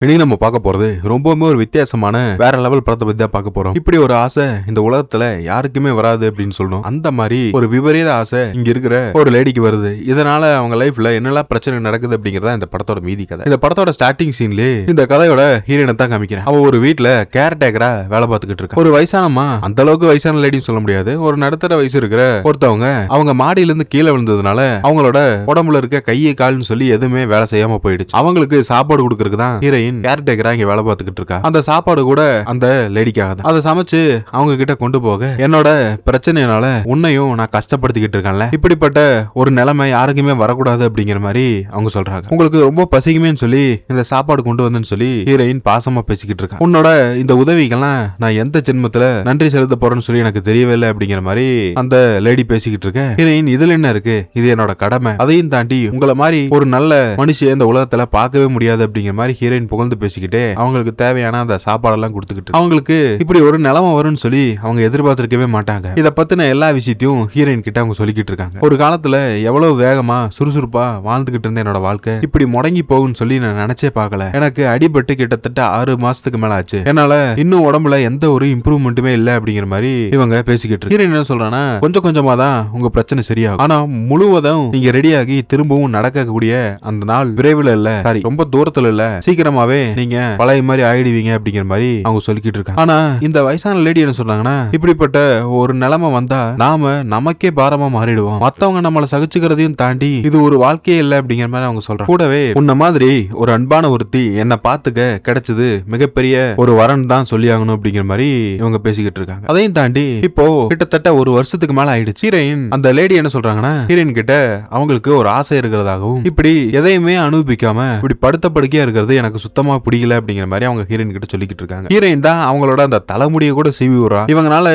இன்னைக்கு நம்ம பார்க்க போறது ரொம்பவுமே ஒரு வித்தியாசமான வேற லெவல் படத்தை பத்தி தான் பார்க்க போறோம். இப்படி ஒரு ஆசை இந்த உலகத்துல யாருக்குமே வராது அப்படின்னு சொல்லணும். அந்த மாதிரி ஒரு விபரீத ஆசை இங்க இருக்கிற ஒரு லேடிக்கு வருது. இதனால அவங்க லைஃப்ல என்னெல்லாம் பிரச்சனை நடக்குது அப்படிங்கறத இந்த படத்தோட மீதி கதை. இந்த படத்தோட ஸ்டார்டிங் சீன்லயே இந்த கதையோட ஹீரோயினை தான் காமிக்கிறேன். அவ ஒரு வீட்டுல கேர்டேக்கரா வேலை பார்த்துக்கிட்டு இருக்கா. ஒரு வயசானமா, அந்த அளவுக்கு வயசான லேடின்னு சொல்ல முடியாது, ஒரு நடுத்தர வயசு இருக்கிற ஒருத்தவங்க அவங்க மாடியில இருந்து கீழே விழுந்ததுனால அவங்களோட உடம்புல இருக்க கையை கால்னு சொல்லி எதுவுமே வேலை செய்யாம போயிடுச்சு. அவங்களுக்கு சாப்பாடு கொடுக்கறதுக்கு தான் ஹீரோயின் கேர்டேக்கரா இங்க வேலை பார்த்துக்கிட்டு இருக்கா. அந்த சாப்பாடு கூட அந்த லேடிக்காக தான். அதை சமைச்சு அவங்க கிட்ட கொண்டு போக என்னோட பிரச்சனைனால உன்னையும் நான் கஷ்டப்படுத்திக்கிட்டு இருக்கேன்ல, இப்படிப்பட்ட ஒரு நிலைமை யாருக்குமே வரக்கூடாது அப்படிங்கிற மாதிரி அவங்க சொல்றாங்க. உங்களுக்கு ரொம்ப பசிக்குமேன்னு சொல்லி இந்த சாப்பாடு கொண்டு வந்தேன்னு சொல்லி ஹீரோயின் பாசமா பேசிக்கிட்டு இருக்கா. உன்னோட இந்த உதவிக்கெல்லாம் நான் எந்த ஜென்மத்துல நன்றி செலுத்த போறேன்னு சொல்லி எனக்கு தெரியவே இல்லை அப்படிங்கிற மாதிரி அந்த லேடி பேசிக்கிட்டு இருக்க. ஹீரோயின் இதுல என்ன இருக்கு, இது என்னோட கடமை, அதையும் தாண்டி உங்களை மாதிரி ஒரு நல்ல மனுஷன் இந்த உலகத்துல பார்க்கவே முடியாது அப்படிங்கிற மாதிரி ஹீரோயின் புகழ்ந்து பேசிக்கிட்டே அவங்களுக்கு தேவையான அந்த சாப்பாடெல்லாம் கொடுத்துக்கிட்டு அவங்களுக்கு இப்படி ஒரு நிலைமை வரும்னு சொல்லி அவங்க எதிர்பார்த்திருக்கவே மாட்டாங்க. இதை பத்தின எல்லா விஷயத்தையும் ஹீரோயின் கிட்ட அவங்க சொல்லிக்கிட்டு இருக்காங்க. ஒரு காலத்துல எவ்வளவு வேகமா சுறுசுறுப்பா வாழ்ந்துகிட்டு இருந்த என்னோட வாழ்க்கை இப்படி முடங்கி போகும்னு சொல்லி நான் நினைச்சே பார்க்கல. எனக்கு அடிபட்டு கிட்டத்தட்ட 6 மாசத்துக்கு மேல ஆச்சு. என்னால இன்னும் உடம்புல எந்த ஒரு இம்ப்ரூவ்மெண்ட்டுமே இல்ல அப்படிங்கிற மாதிரி இவங்க பேசிக்கிட்டு இருக்கு. ஹீரோயின் என்ன சொல்றானா, கொஞ்சம் கொஞ்சமா தான் உங்க பிரச்சனை சரியாகும், ஆனா முழுவதும் நீங்க ரெடியாகி திரும்பவும் நடக்கக்கூடிய அந்த நாள் விரைவில் இல்ல, சாரி ரொம்ப தூரத்துல இல்ல, சீக்கிரமாவே நீங்க பழைய மாதிரி ஆயிடுவீங்க அப்படிங்கிற மாதிரி அவங்க சொல்லிக்கிட்டு இருக்காங்க. ஆனா இந்த வயசான லேடி என்ன சொல்றாங்கன்னா, இப்படிப்பட்ட ஒரு நிலைமை வந்தா நாம நமக்கே பாரமா மாறிடுவோம், மத்தவங்க நம்மளை சகிச்சுக்கிறதையும் தாண்டி இது ஒரு வாழ்க்கையே இல்ல அப்படிங்கிற மாதிரி அவங்க சொல்றாங்க. கூடவே உன்ன மாதிரி ஒரு அன்பான ஒருத்தி என்ன பாத்துக்க கிடைச்சது மிகப்பெரிய ஒரு வரன் தான் சொல்லி ஆகணும் அப்படிங்கிற மாதிரி இவங்க பேசிக்கிட்டு இருக்காங்க. அதையும் தாண்டி இப்போ கிட்டத்தட்ட ஒரு வருஷத்துக்கு மேல ஆயிடுச்சு. ஹீரோயின் அந்த லேடி என்ன சொல்றாங்கன்னா, ஹீரோயின் கிட்ட அவங்களுக்கு ஒரு ஆசை இருக்கிறதாகவும் இப்படி எதையுமே அனுபவிக்காம இப்படி படுத்த படுக்கையா இருக்கிறது எனக்கு சுத்தமா பிடிக்கல அப்படிங்கிற மாதிரி அவங்க ஹீரோயின் கிட்ட சொல்லிக்கிட்டு இருக்காங்க. ஹீரோயின் தான் அவங்களோட அந்த தலைமுடியை கூட சீவி விடுறா. இவங்கனால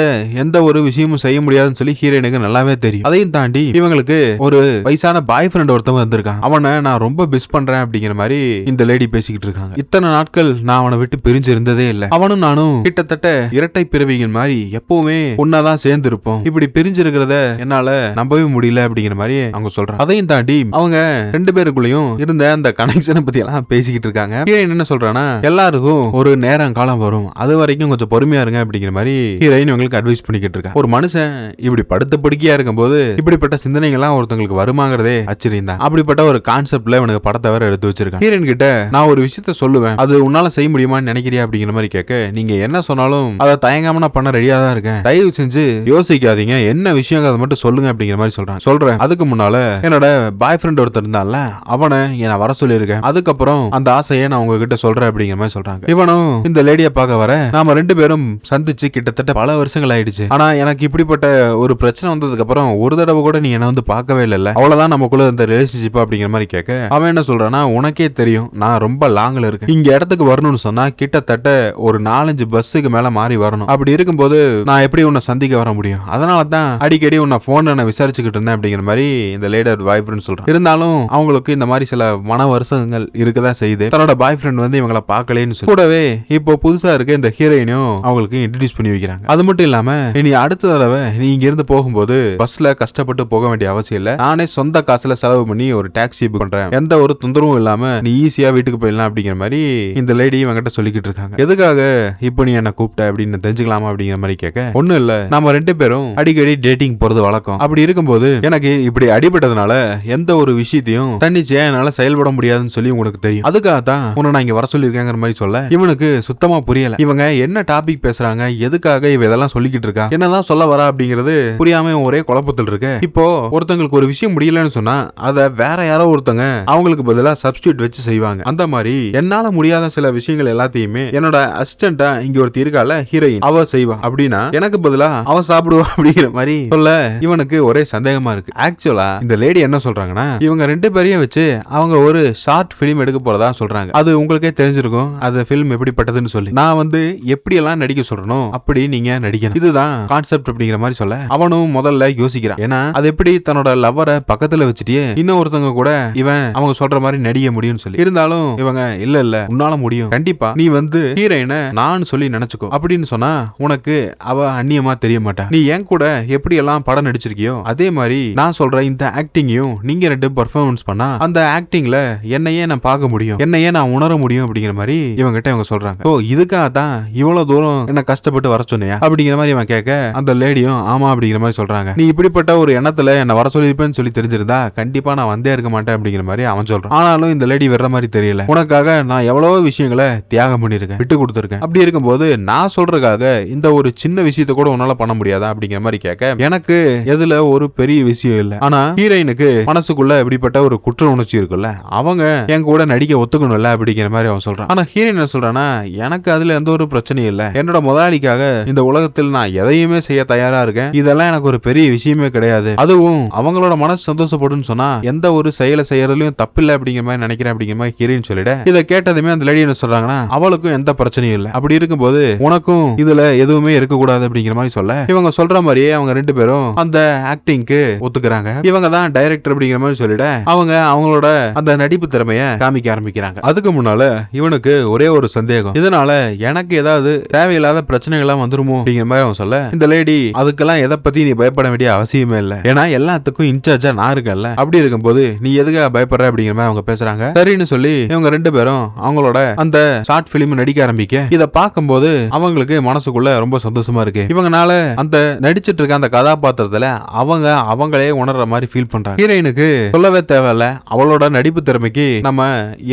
எந்த ஒரு விஷயமும் செய்ய முடியாதுன்னு சொல்லி ஹீரோயினுக்கு நல்லாவே தெரியும். அதையும் தாண்டி இவங்களுக்கு ஒரு வயசான பாய் ஃப்ரெண்ட் ஒருத்தவங்க வந்திருக்கான். அவனை நான் ரொம்ப மிஸ் பண்றேன் அப்படிங்கிற மாதிரி இந்த லேடி பேசிக்கிட்டு இருக்காங்க. இத்தனை நாட்கள் நான் அவனை விட்டு பிரிஞ்சு இருந்ததே இல்லை. அவனும் நானும் கிட்டத்தட்ட இரட்டை பிறவிகள் மாதிரி எப்பவுமே ஒன்னாதான் சேர்ந்து இருப்போம். இப்படி பிரிஞ்சு இருக்கிறத என்னால நம்பவே முடியல அப்படிங்கிற மாதிரி அவங்க சொல்றாங்க. அதையும் தாண்டி அவங்க 2 பேருக்குள்ளயும் இருந்த அந்த கனெக்ஷனை பத்தி எல்லாம் பேசிக்கிட்டு இருக்காங்க. ஹீரோயின் என்ன சொல்றானா, எல்லாருக்கும் ஒரு நேரம் காலம் வரும், அது வரைக்கும் கொஞ்சம் பொறுமையா இருங்க அப்படிங்கிற மாதிரி ஹீரோயின் உங்களுக்கு அட்வைஸ் பண்ணிக்கிட்டு இருக்கா. ஒரு மனுஷன் இப்படி படுத்த படுக்கையா இருக்கும்போது இப்படிப்பட்ட சிந்தனைகள் எல்லாம் ஒருத்தங்களுக்கு வருமாங்கிறதே ஆச்சரியம் தான். அப்படிப்பட்ட ஒரு கான்செப்ட்ல இவனுக்கு படத்தை வேற எடுத்து வச்சிருக்கான். ஹீரோயின் கிட்ட நான் ஒரு விஷயத்த சொல்லுவேன், அது உன்னால செய்ய முடியுமான்னு நினைக்கிறியா அப்படிங்கிற மாதிரி கேட்க, நீங்க என்ன சொன்னாலும் அதை தயங்காம நான் பண்ண ரெடியா தான் இருக்கேன், தயவு செஞ்சு யோசிக்காதீங்க, என்ன விஷயம் அதை மட்டும் சொல்லுங்க அப்படிங்கிற மாதிரி சொல்றேன். அதுக்கு முன்னால என்னோட பாய் ஃப்ரெண்ட் ஒருத்தர் இருந்தால அவனை என்ன வர சொல்லியிருக்கேன், அதுக்கப்புறம் அந்த ஆசையை நான் உங்ககிட்ட சொல்றேன் அப்படிங்கிற மாதிரி சொல்றாங்க. இவனும் இந்த லேடியை பார்க்க வர நாம 2 பேரும் சந்திச்சு கிட்டத்தட்ட பல வருஷங்கள் ஆயிடுச்சு, ஆனா எனக்கு இப்படிப்பட்ட ஒரு பிரச்சனை வந்ததுக்கு அப்புறம் ஒரு தடவை கூட நீ என்ன வந்து பார்க்கவே இல்ல, அவ்வளவுதான் நமக்குள்ள இந்த ரிலேஷன்ஷிப் அப்படிங்கிற மாதிரி கேட்க, அவன் என்ன சொல்றானா, உனக்கே தெரியும் நான் ரொம்ப லாங்ல இருக்கேன், இங்க இடத்துக்கு வரணும்னு சொன்னா கிட்டத்தட்ட ஒரு 4-5 பஸ்ஸுக்கு மேல மாறி வரணும், அப்படி இருக்கும்போது நான் எப்படி உன்னை சந்திக்க வர முடியும், அதனால தான் அடிக்கடி உன்னை போன்ல நான் விசாரிச்சுக்கிட்டு இருந்தேன் அப்படிங்கிற மாதிரி இந்த லேடர் பாய் ஃப்ரெண்ட் சொல்றான். இருந்தாலும் அவங்களுக்கு இந்த மாதிரி சில மன வருஷங்கள் இருக்கதான் செய்யுது, தன்னோட பாய் ஃப்ரெண்ட் வந்து இவங்களை பார்க்கலன்னு சொல்லி. கூடவே இப்போ புதுசா இருக்க இந்த ஹீரோயினும் அவங்களுக்கு இன்ட்ரோடியூஸ் பண்ணி வைக்கிறாங்க. அது மட்டும் இல்லாம இனி அடுத்த தடவை நீ இங்க இருந்து போகும்போது பஸ்ல கஷ்டப்பட்டு போக வேண்டிய அவசியம் இல்ல, நானே சொந்த காசுல செலவு பண்ணி ஒரு டாக்ஸி புக் பண்றேன், எந்த ஒரு தொந்தரவும் இல்லாம நீ ஈஸியா வீட்டுக்கு போயிடலாம் அப்படிங்கிற மாதிரி இந்த லேடி இவங்கிட்ட சொல்லிக்கிட்டு இருக்காங்க. எதுக்காக இப்போ நீ என்ன கூப்பிட்ட அப்படின்னு தெரிஞ்சுக்கலாமா அப்படிங்கிற மாதிரி கேட்க, ஒண்ணும் இல்ல, நம்ம 2 பேரும் அடிக்கடி டேட்டிங் போறது வழக்கம், அப்படி இருக்கும்போது எனக்கு இப்படி அடிபட்டதுனால எந்த ஒரு விஷயத்தையும் தன்னிச்சையா என்னால செயல்பட முடியாதுன்னு சொல்லி உங்களுக்கு தெரியும், அதுக்காக தான் உன்னை நான் இங்க வர சொல்லியிருக்கேங்கிற மாதிரி சொல்ல இவனுக்கு சுத்தமா புரியல. இவங்க என்ன டாபிக் பேசுறாங்க, எதுக்காக இவ இதெல்லாம் சொல்லிக்கிட்டு இருக்கா, என்னதான் சொல்ல வரா அப்படிங்கிறது புரியாம ஒரே குழப்பத்தில் இருக்கு. இப்போ ஒருத்தங்களுக்கு ஒரு விஷயம் முடியலன்னு சொன்னா அதை வேற யாரோ ஒருத்தங்க அவங்களுக்கு பதிலா சப்ஸ்டியூட் வச்சு செய்வாங்க. அந்த மாதிரி என்னால முடியாத சில விஷயங்கள் எல்லாத்தையுமே என்னோட அசிஸ்டண்டா இங்க ஒருத்தி இருக்கால ஹீரோயின், அவ செய்வா, அப்படின்னா எனக்கு பதிலா அவ சாப்பிடுவா அப்படிங்கிற மாதிரி சொல்ல இவனுக்கு ஒரே சந்தேகமா இருக்கு. ஆக்சுவலா இந்த லேடி என்ன சொல்றாங்கன்னா, இவங்க 2 பேரையும் வச்சு அவங்க ஒரு ஷார்ட் பிலிம் எடுக்க போறதா சொல்றாங்க. அது உங்களுக்கே தெரிஞ்சிருக்கும் அந்த பிலிம் எப்படிப்பட்டதுன்னு சொல்லி. நான் வந்து எப்படி எல்லாம் நடிக்க சொல்றணும் அப்படி நீங்க நடிக்கணும், இதுதான் கான்செப்ட் அப்படிங்கிற மாதிரி சொல்ல அவனும் முதல்ல யோசிக்கிறான். ஏன்னா அது எப்படி தன்னோட லவ்வரை பக்கத்துல வச்சுட்டே இன்னும் ஒருத்தவங்க கூட இவன் அவங்க சொல்ற மாதிரி நடிக்க முடியும்னு சொல்லி. இருந்தாலும் இவங்க இல்ல உன்னால முடியும், கண்டிப்பா நீ வந்து ஹீரோயினை நான் சொல்லி நினைச்சுக்கோ அப்படின்னு சொன்னா உனக்கு அவ அந்நியமா தெரிய மாட்டா, நீ என் கூட எப்படி எல்லாம் படம் நடிச்சிருக்கியோ அதே மாதிரி நான் சொல்ற இந்த ஆக்டிங்கையும் நீங்க 2 பெர்ஃபார்மன்ஸ் பண்ணா அந்த ஆக்டிங்ல என்னையே நான் பார்க்க முடியும், என்னையே நான் உணர வளர முடியும் அப்படிங்கிற மாதிரி இவங்க கிட்ட இவங்க சொல்றாங்க. ஓ இதுக்காக தான் இவ்வளவு தூரம் என்ன கஷ்டப்பட்டு வர சொன்னியா அப்படிங்கிற மாதிரி இவன் கேட்க அந்த லேடியும் ஆமா அப்படிங்கிற மாதிரி சொல்றாங்க. நீ இப்படிப்பட்ட ஒரு எண்ணத்துல என்ன வர சொல்லிருப்பேன்னு சொல்லி தெரிஞ்சிருந்தா கண்டிப்பா நான் வந்தே இருக்க மாட்டேன் அப்படிங்கிற மாதிரி அவன் சொல்றான். ஆனாலும் இந்த லேடி வர்ற மாதிரி தெரியல. உனக்காக நான் எவ்வளவோ விஷயங்களை தியாகம் பண்ணிருக்கேன், விட்டு கொடுத்துருக்கேன். அப்படி இருக்கும்போது நான் சொல்றதுக்காக இந்த ஒரு சின்ன விஷயத்த கூட உன்னால பண்ண முடியாதா அப்படிங்கிற மாதிரி கேட்க எனக்கு எதுல ஒரு பெரிய விஷயம் இல்ல. ஆனா ஹீரோயினுக்கு மனசுக்குள்ள இப்படிப்பட்ட ஒரு குற்ற உணர்ச்சி இருக்குல்ல, அவங்க என் கூட நடிக்க ஒத்துக்கணும்ல அப்படிங்கிற மாதிரி அவன் சொல்றான். ஆனா ஹீரோயின் என்ன சொல்றானா, எனக்கு அதுல எந்த ஒரு பிரச்சனையும் இல்ல. என்னோட முதலாளிக்காக இந்த உலகத்தில் நான் எதையுமே செய்ய தயாரா இருக்கேன். இதெல்லாம் எனக்கு ஒரு பெரிய விஷயமே கிடையாது. அதுவும் அவங்களோட மனசு சந்தோஷப்படும் சொன்னா எந்த ஒரு செயலை செய்யறதுலயும் தப்பில்லை அப்படிங்கிற மாதிரி நினைக்கிறேன் அப்படிங்கிற மாதிரி ஹீரோயின் சொல்லிட, இதை கேட்டதுமே அந்த லேடி என்ன சொல்றாங்கன்னா, அவளுக்கும் எந்த பிரச்சனையும் இல்ல. அப்படி இருக்கும்போது உனக்கும் இதுல எதுவுமே இருக்கக்கூடாது அப்படிங்கிற மாதிரி சொல்ல, இவங்க சொல்ற மாதிரியே அவங்க ரெண்டு பேரும் அந்த ஆக்டிங்க்கு ஒத்துக்கிறாங்க. இவங்க தான் டைரக்டர் அப்படிங்கிற மாதிரி சொல்லிட அவங்க அவங்களோட அந்த நடிப்பு திறமைய காமிக்க ஆரம்பிக்கிறாங்க. அதுக்கு முன்னால இவனுக்கு ஒரே ஒரு சந்தேகம், இதனால எனக்கு ஏதாவது தேவையில்லாத பிரச்சனைகள் வந்துருமோ அப்படிங்கிற மாதிரி அவன் சொல்ல, இந்த லேடி அதுக்கெல்லாம் எதை பத்தி நீ பயப்பட வேண்டிய அவசியமே இல்ல, ஏன்னா எல்லாத்துக்கும் இன்சார்ஜா நான் இருக்கேன்ல, அப்படி இருக்கும்போது நீ எதுக்காக பயப்படுற அப்படிங்கிற மாதிரி அவங்க பேசுறாங்க. சரின்னு சொல்லி இவங்க ரெண்டு பேரும் அவங்களோட அந்த ஷார்ட் பிலிம் நடிக்க ஆரம்பிக்க இத பார்க்கும்போது அவங்களுக்கு மனசுக்குள்ள ரொம்ப சந்தோஷமா இருக்கு. இவங்கனால அந்த நடிச்சிட்டு இருக்க அந்த கதாபாத்திரத்துல அவங்களே உணர்ற மாதிரி ஃபீல் பண்றாங்க. ஹீரோயினுக்கு சொல்லவே தேவையில்ல, அவளோட நடிப்பு திறமைக்கு நம்ம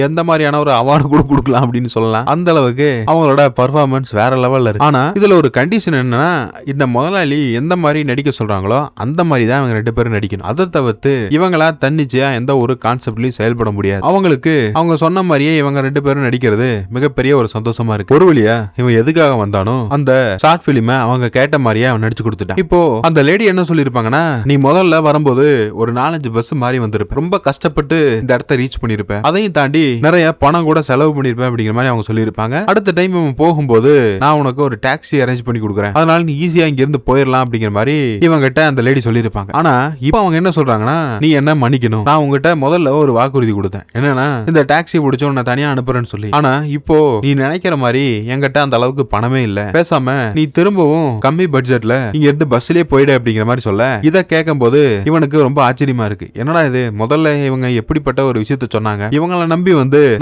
எந்த மாதிரியான ஒரு அவார்டு கூட கொடுக்கலாம் அப்படின்னு சொல்லலாம். அந்த அளவுக்கு அவங்களோட பெர்ஃபார்மன்ஸ் வேற லெவல்ல இருக்கு. ஆனா இதுல ஒரு கண்டிஷன் என்னன்னா, இந்த முதலாளி எந்த மாதிரி நடிக்க சொல்றாங்களோ அந்த மாதிரி தான் இவங்க ரெண்டு பேரும் நடிக்கணும். அதை தவிர்த்து இவங்களா தன்னிச்சையா எந்த ஒரு கான்செப்ட்லயும் செயல்பட முடியாது. அவங்களுக்கு அவங்க சொன்ன மாதிரியே இவங்க ரெண்டு பேரும் நடிக்கிறது மிகப்பெரிய ஒரு சந்தோஷமா இருக்கு. ஒரு வழியா இவன் எதுக்காக வந்தானோ அந்த ஷார்ட் பிலிமை அவங்க கேட்ட மாதிரியே அவன் நடிச்சு கொடுத்துட்டான். இப்போ அந்த லேடி என்ன சொல்லிருப்பாங்கன்னா, நீ முதல்ல வரும்போது ஒரு 4-5 பஸ் மாறி வந்திருப்ப, ரொம்ப கஷ்டப்பட்டு இந்த இடத்த ரீச் பண்ணிருப்ப, அதையும் தாண்டி நிறைய பணம் கூட செலவு பண்ணிருப்பேன் அப்படிங்கிற மாதிரி அவங்க சொல்லியிருப்பாங்க. அடுத்த டைம் இவன் போகும்போது நான் உனக்கு ஒரு டாக்ஸி அரேஞ்ச் பண்ணி கொடுக்குறேன், அதனால நீ ஈஸியா இங்க இருந்து போயிடலாம் அப்படிங்கிற மாதிரி இவங்க கிட்ட அந்த லேடி சொல்லியிருப்பாங்க. ஆனா இப்போ அவங்க என்ன சொல்றாங்கன்னா, நீ என்ன மன்னிக்கணும், நான் உங்ககிட்ட முதல்ல ஒரு வாக்குறுதி கொடுத்தேன், என்னன்னா இந்த டாக்ஸி பிடிச்ச உன்னை தனியா அனுப்புறேன்னு சொல்லி. ஆனா இப்போ நீ நினைக்கிற மாதிரி என்கிட்ட அந்த அளவுக்கு பணமே இல்ல, பேசாம நீ திரும்பவும் கம்மி பட்ஜெட்ல இங்க இருந்து பஸ்லயே போயிடு அப்படிங்கிற மாதிரி சொல்ல, இத கேட்கும் போது இவனுக்கு ரொம்ப ஆச்சரியமா இருக்கு. என்னடா இது, முதல்ல இவங்க எப்படிப்பட்ட ஒரு விஷயத்த சொன்னாங்க, இவங்களை நம்பி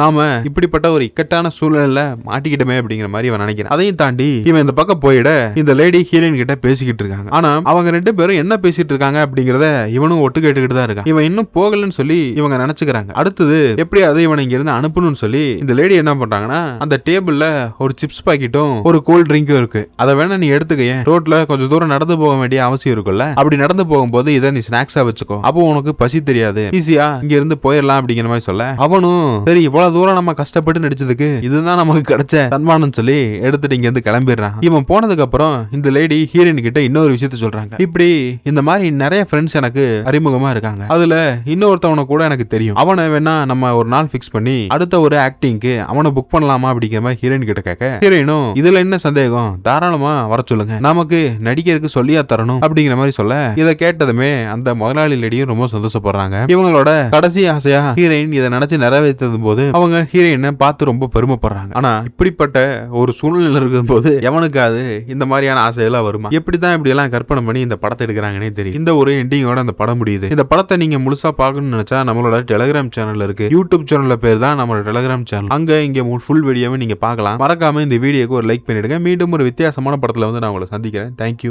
நாம இப்படிப்பட்ட ஒரு இக்கட்டான சூழ்நிலையில மாட்டிக்கிட்டமே அப்படிங்கிற மாதிரி இவன் நினைக்கிறான். அதையும் தாண்டி இவன் இந்த பக்கம் போயிட இந்த லேடி ஹீரோயின் கிட்ட பேசிக்கிட்டு இருக்காங்க. ஆனா அவங்க ரெண்டு பேரும் என்ன பேசிட்டு இருக்காங்க அப்படிங்கறத இவனும் ஒட்டு கேட்டுக்கிட்டு தான் இருக்கான். இவன் இன்னும் போகலன்னு சொல்லி இவங்க நினைச்சுக்கிறாங்க. அடுத்தது எப்படியாவது இவனை இங்க இருந்து அனுப்பணும்னு சொல்லி இந்த லேடி என்ன பண்றாங்கன்னா, அந்த டேபிள்ல ஒரு சிப்ஸ் பாக்கெட்டும் ஒரு கோல்ட் ட்ரிங்கும் இருக்கு, அதை வேணா நீ எடுத்துக்க, ரோட்ல கொஞ்சம் தூரம் நடந்து போக வேண்டிய அவசியம் இருக்குல்ல, அப்படி நடந்து போகும்போது இதை நீ ஸ்நாக்ஸா வச்சுக்கோ, அப்போ உனக்கு பசி தெரியாது, ஈஸியா இங்க இருந்து போயிடலாம் அப்படிங்கிற மாதிரி சொல்ல, அவனும் சரி இவ்வளவு தூரம் நம்ம கஷ்டப்பட்டு நடிச்சதுக்கு இதுதான் நமக்கு கிடைச்ச சன்மானம் சொல்லி எடுத்துட்டு இங்க இருந்து கிளம்பிடுறான். இவன் போனதுக்கு அப்புறம் இந்த லேடி ஹீரோயின் கிட்ட இன்னொரு விஷயத்த சொல்றாங்க, இப்படி இந்த மாதிரி நிறைய ஃப்ரெண்ட்ஸ் எனக்கு அறிமுகமா இருக்காங்க, அதுல இன்னொருத்தவனை கூட எனக்கு தெரியும், அவனை வேணா நம்ம ஒரு நாள் பிக்ஸ் பண்ணி அடுத்த ஒரு ஆக்டிங்க்கு அவனை புக் பண்ணலாமா அப்படிங்கிற மாதிரி ஹீரோயின் கிட்ட கேட்க, ஹீரோயினும் இதுல என்ன சந்தேகம், தாராளமா வர சொல்லுங்க, நமக்கு நடிக்கிறதுக்கு சொல்லியா தரணும் அப்படிங்கிற மாதிரி சொல்ல, இதை கேட்டதுமே அந்த முதலாளி லேடியும் ரொம்ப சந்தோஷப்படுறாங்க. இவங்களோட கடைசி ஆசையா ஹீரோயின் இதை நினைச்சு நிறைவேற்றது போது அவங்க ஹீரோயினை பார்த்து ரொம்ப பெருமைப்படுறாங்க. ஆனா இப்படிப்பட்ட ஒரு சூழ்நிலை இருக்கும் போது எவனுக்காவது இந்த மாதிரியான ஆசையெல்லாம் வருமா, எப்படிதான் இப்படி எல்லாம் கற்பனை பண்ணி இந்த படத்தை எடுக்கிறாங்கன்னே தெரியும். இந்த ஒரு எண்டிங்கோட அந்த படம் முடியுது. இந்த படத்தை நீங்க முழுசா பார்க்கணும்னு நினைச்சா நம்மளோட டெலிகிராம் சேனல் இருக்கு, யூடியூப் சேனல்ல பேர் தான் நம்மளோட டெலிகிராம் சேனல், அங்க இங்க ஃபுல் வீடியோவை நீங்க பார்க்கலாம். மறக்காம இந்த வீடியோக்கு ஒரு லைக் பண்ணிடுங்க. மீண்டும் ஒரு வித்தியாசமான படத்துல நான் உங்களை சந்திக்கிறேன். தேங்க்யூ.